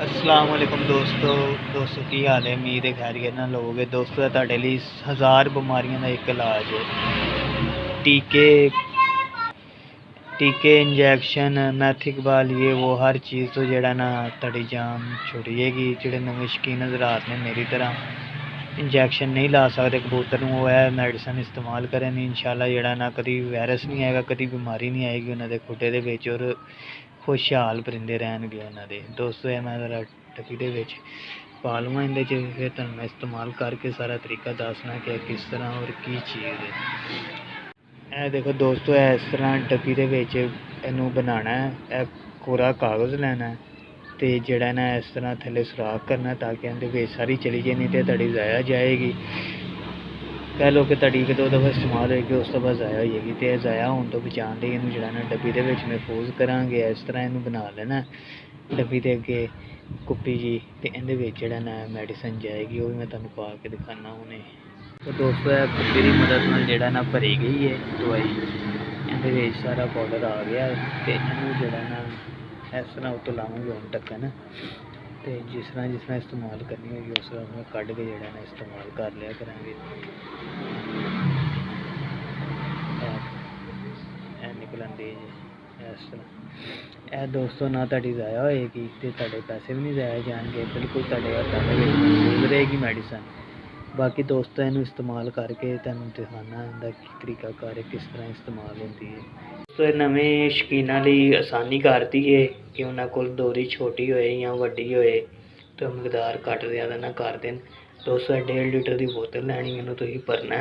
अस्सलाम वालेकुम दोस्तों की हाल है। उम्मीद है खैरियत नाल होवोगे। दोस्तों तुहाडे लई 1000 बीमारियों का एक इलाज है। टीके टीके इंजैक्शन मैथिकबाल ये वो हर चीज़ तो जेड़ा ना तुहाडी जान छुड़िएगी। जेह्ड़े नमें शकीन हज़रात ने मेरी तरह इंजैक्शन नहीं ला सकते कबूतर नूं, वो है मैडिसन इस्तेमाल करें। इंशाल्लाह जेड़ा ना कभी वायरस नहीं आएगा, कभी बीमारी नहीं आएगी उन्होंने खुडे दे विच, और खुशहाल परिंदे रहणगे उन्हां दे। दोस्तों मैं ज़रा डब्बी दे विच पा लवां इहदे च, फिर तुहानूं मैं इस्तेमाल करके सारा तरीका दसना कि किस तरह और की चीज़ है। ਇਹ देखो दोस्तों इस तरह डब्बी ਦੇ ਵਿੱਚ ਇਹਨੂੰ बनाना है। ਇਹ कोरा कागज़ लेना है तो ਜਿਹੜਾ ना इस तरह थले सुराख करना ताकि ਇਹਦੇ ਵਿੱਚ सारी चली जाए, नहीं तो ਤੁਹਾਡੀ ज़ाया जाएगी। कह लो कि ਤੁਹਾਡੀ एक दो दफ़ा इस्तेमाल होएगी, उस तो बाद ज़ाया हो जाएगी। तो ज़ाया होने तो बचाने ਲਈ ਇਹਨੂੰ ਜਿਹੜਾ ना डब्बी ਦੇ ਵਿੱਚ महफूज करांगे। इस तरह ਇਹਨੂੰ बना लेना डब्बी ਦੇ ਅੱਗੇ कुप्पी जी, तो ਇਹਦੇ ਵਿੱਚ ਜਿਹੜਾ ना मैडिसन जाएगी, वो भी मैं ਤੁਹਾਨੂੰ पा के दिखाना हुणे। तो दोस्तों कुप्पी की मदद नाल जेड़ा ना भरी गई है दवाई, ये सारा पाउडर आ गया है। तो इनू जेड़ा ना इस तरह उत्तों लावांगे हम ढक्कन, तो जिस तरह इस्तेमाल करनी होगी उस तरह मैं कढ़ के जेड़ा ना इस्तेमाल कर लिया करांगे। निकलन दी इस तरह दोस्तों ना तुहाडी ज़ाया होएगी तो तुहाडे पैसे भी नहीं ज़ाया जाएंगे, बिल्कुल तुहाडे हत्थां दे विच मौजूद रहेगी मैडिसन। बाकी दोस्तों इनू इस्तेमाल करके तुहानूं दिखाना इहदा तरीकाकार है, किस तरह इस्तेमाल होती है। दोस्तों नवें शकीनां लई आसानी करती है कि उन्हां कोल डोरी छोटी होए या वड्डी होए तो मकदार घट ज़्यादा ना कर देन। दोस्तों 1.5 लीटर की बोतल लैनी, इनू तुसीं भरना,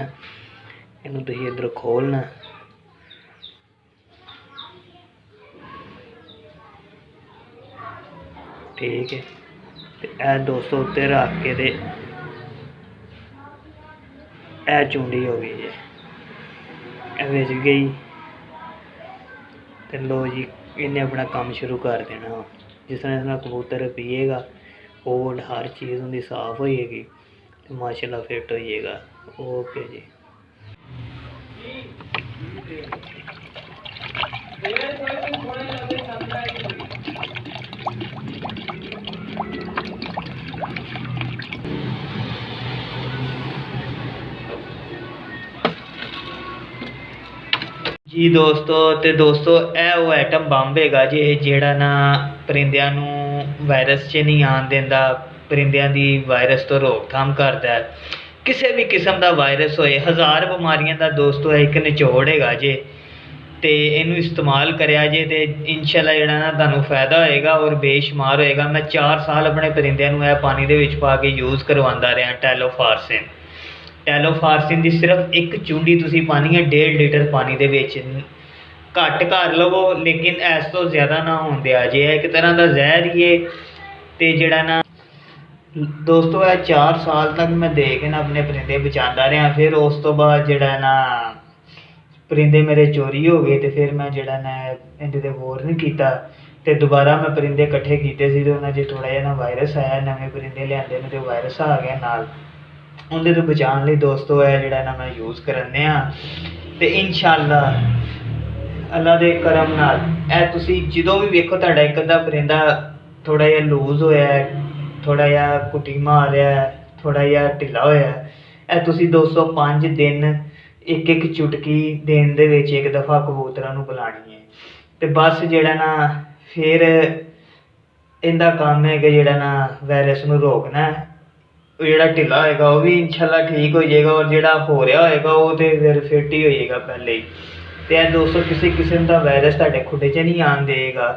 इनू तुसीं इधर खोलना, ठीक है। तो यह दोस्तों उत्ते रख के दे ए चुंडी हो गई है, बिच गई। तो लो जी इन्हें अपना काम शुरू कर देना। जिस तरह कबूतर पिएगा और हर चीज़ उनकी साफ होएगी तो माशाल्लाह फिट होइएगा। ओके जी। जी दोस्तों यह वो आइटम बंब हैगा जे जेड़ा ना परिंदियां नूं वायरस च नहीं आन देंदा, परिंदियां दी वायरस तो रोकथाम करता है। किसी भी किस्म का वायरस होए, 1000 बीमारियों का दोस्तों एक निचोड़ हैगा जे, तो इनू इस्तेमाल करिया जे तो इंशाल्लाह जेड़ा ना तुहानूं फायदा होएगा और बेशुमार होएगा। मैं 4 साल अपने परिंदियां नूं पानी दे विच पा के यूज़ करवांदा रहा। टैलोफार्सिन की सिर्फ एक चूंडी तुसीं पानी है 1.5 लीटर पानी दे विच, घट कर लवो लेकिन इस तो ज़्यादा ना होन दिया जे। एक तरह का जहर ही है। तो जेड़ा ना दोस्तों 4 साल तक मैं दे के ना अपने परिंदे बचाता रहा। फिर उस तो बाद जेड़ा ना परिंदे मेरे चोरी हो गए, तो फिर मैं जेड़ा ना इहदे ते गौर नहीं किया। तो दोबारा मैं परिंदे इकट्ठे किए थे, उन्होंने जो थोड़ा जिहा ना वायरस आया, नवे परिंदे लिआंदे ने तो वायरस आ गया नाल। उनके तो बचाने लिए दोस्तों है जेड़ा ना मैं यूज़ करने तो इंशाल्लाह अल्लाह के करम नाल तुसीं जदों भी वेखो तुहाडा एक अद्धा परिंदा थोड़ा जिहा लूज होया है, थोड़ा जिहा कुटी मार रहा है, थोड़ा जिहा ढिला होया है, तुसीं दोस्तों 5 दिन एक चुटकी दिन दे विच एक दफ़ा कबूतरां नूं बुलानी है। तो बस जेड़ा ना फिर इहदा काम है कि जेड़ा ना वायरस नूं रोकना है। जेड़ा ढिला होएगा वो भी इंशाल्लाह ठीक हो जाएगा, और जेड़ा हो रहा होएगा वो तो फिर फिट ही हो जाएगा पहले ही। तो दोस्तों किसी किस्म का वायरस तुहाडे खुडे च नहीं आन देगा।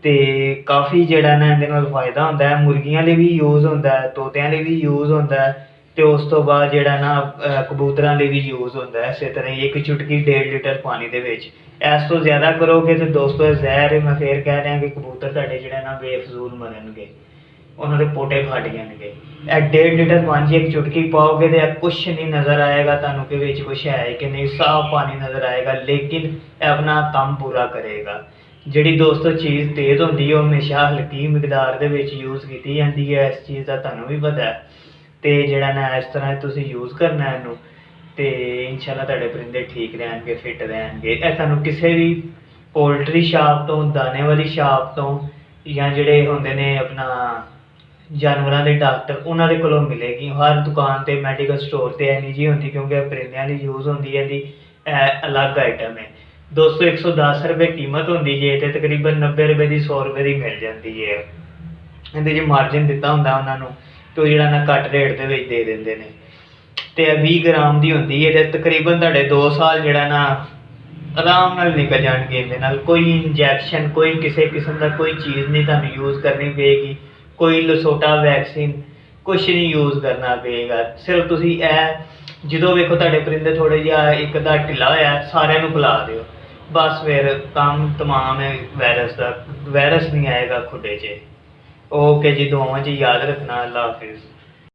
तो काफ़ी जेड़ा ना इहदे नाल फायदा होंदा है, मुर्गियां लई भी यूज़ होंदा है, तोतियां लई भी यूज़ होंदा है, तो उस तो बाद जेड़ा ना कबूतरां लई भी यूज़ होंदा है। इस तरह ही एक चुटकी 1.5 लीटर पानी दे विच, इस तो ज़्यादा करोगे तो दोस्तों जहर मैं फिर कह रहा कि कबूतर तुहाडे जेड़ा ना बेफजूल मरनगे, उन्होंने पोटे फट जाएंगे। 1.5 लीटर पानी एक चुटकी पाओगे तो कुछ नहीं नज़र आएगा तुहानूं कि विच कुछ है कि नहीं, साफ पानी नज़र आएगा, लेकिन अपना काम पूरा करेगा। जिहड़ी दोस्तों चीज़ तेज़ होंदी है हमेशा हल्की मिकदार दे विच यूज़ की जाती है, इस चीज़ का तुहानूं भी पता है। तो जेड़ा ना इस तरह तुसीं यूज़ करना है इनू, तो इंशाल्लाह तुहाडे परिंदे ठीक रहणगे, फिट रहणगे। तुहानूं किसी भी पोल्ट्री शॉप तो, दाने वाली शॉप तो ਜਾਂ ਜਿਹੜੇ ਹੁੰਦੇ ਨੇ ਆਪਣਾ ਜਾਨਵਰਾਂ ਦੇ ਡਾਕਟਰ ਉਹਨਾਂ ਦੇ ਕੋਲੋਂ ਮਿਲੇਗੀ। ਹਰ ਦੁਕਾਨ ਤੇ ਮੈਡੀਕਲ ਸਟੋਰ ਤੇ ਇਹ ਨਹੀਂ ਜੀ ਹੁੰਦੀ, ਕਿਉਂਕਿ ਇਹ ਪਰਿੰਦਿਆਂ ਲਈ ਯੂਜ਼ ਹੁੰਦੀ ਹੈ। ਇਹਦੀ ਇਹ ਅਲੱਗ ਆਈਟਮ ਹੈ। ਦੋਸਤੋ 110 ਰੁਪਏ ਕੀਮਤ ਹੁੰਦੀ ਜੇ ਤੇ ਤਕਰੀਬਨ 90 ਰੁਪਏ ਦੀ 100 ਰੁਪਏ ਦੀ ਮਿਲ ਜਾਂਦੀ ਹੈ। ਇਹਦੇ 'ਚ ਮਾਰਜਨ ਦਿੱਤਾ ਹੁੰਦਾ ਉਹਨਾਂ ਨੂੰ ਤੇ ਉਹ ਜਿਹੜਾ ਨਾ ਘੱਟ ਰੇਟ ਦੇ ਵਿੱਚ ਦੇ ਦਿੰਦੇ ਨੇ। ਤੇ ਇਹ 20 ਗ੍ਰਾਮ ਦੀ ਹੁੰਦੀ ਹੈ ਤੇ ਤਕਰੀਬਨ ਤੁਹਾਡੇ 2 ਸਾਲ ਜਿਹੜਾ ਨਾ ਆਰਾਮ ਨਾਲ ਨਿਕਲ ਜਾਣਗੇ। ਇਹਦੇ ਨਾਲ ਕੋਈ ਇੰਜੈਕਸ਼ਨ, ਕੋਈ ਕਿਸੇ ਕਿਸਮ ਦਾ ਕੋਈ ਚੀਜ਼ ਨਹੀਂ ਤੁਹਾਨੂੰ ਯੂਜ਼ ਕਰਨੀ ਪਏਗੀ, ਕੋਈ ਲਸੋਟਾ ਵੈਕਸੀਨ ਕੁਛ ਨਹੀਂ ਯੂਜ਼ ਕਰਨਾ ਪਏਗਾ। ਸਿਰਫ ਤੁਸੀਂ ਇਹ ਜਦੋਂ ਵੇਖੋ ਤੁਹਾਡੇ ਪਰਿੰਦੇ ਥੋੜ੍ਹੇ ਜਿਹਾ ਇੱਕ ਅੱਧਾ ਢਿੱਲਾ ਹੋਇਆ ਸਾਰਿਆਂ ਨੂੰ ਪਿਲਾ ਦਿਓ, ਬਸ ਫਿਰ ਕੰਮ ਤਮਾਮ ਹੈ। ਵਾਇਰਸ ਦਾ ਵਾਇਰਸ ਨਹੀਂ ਆਏਗਾ ਖੁੱਡੇ 'ਚ। ਓਕੇ ਜੀ, ਦੁਆਵਾਂ 'ਚ ਯਾਦ ਰੱਖਣਾ। ਅੱਲਾ ਹਾਫਿਜ਼।